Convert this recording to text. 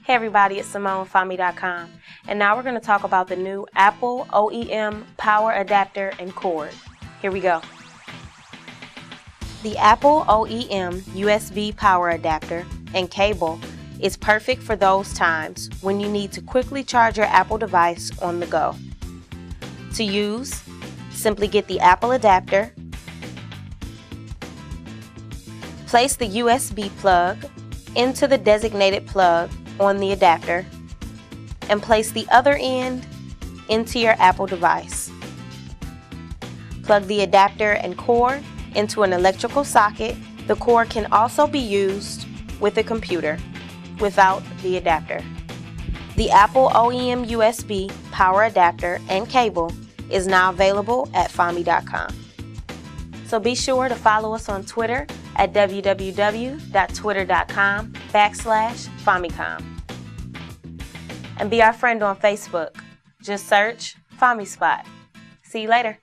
Hey everybody, it's Simone with Fami.com, and now we're going to talk about the new Apple OEM power adapter and cord. Here we go. The Apple OEM USB power adapter and cable is perfect for those times when you need to quickly charge your Apple device on the go. To use, simply get the Apple adapter, place the USB plug into the designated plug on the adapter, and place the other end into your Apple device. Plug the adapter and cord into an electrical socket. The cord can also be used with a computer without the adapter. The Apple OEM USB power adapter and cable is now available at Fami.com. So be sure to follow us on Twitter at www.twitter.com/Famicom. And be our friend on Facebook. Just search FamiSpot. See you later.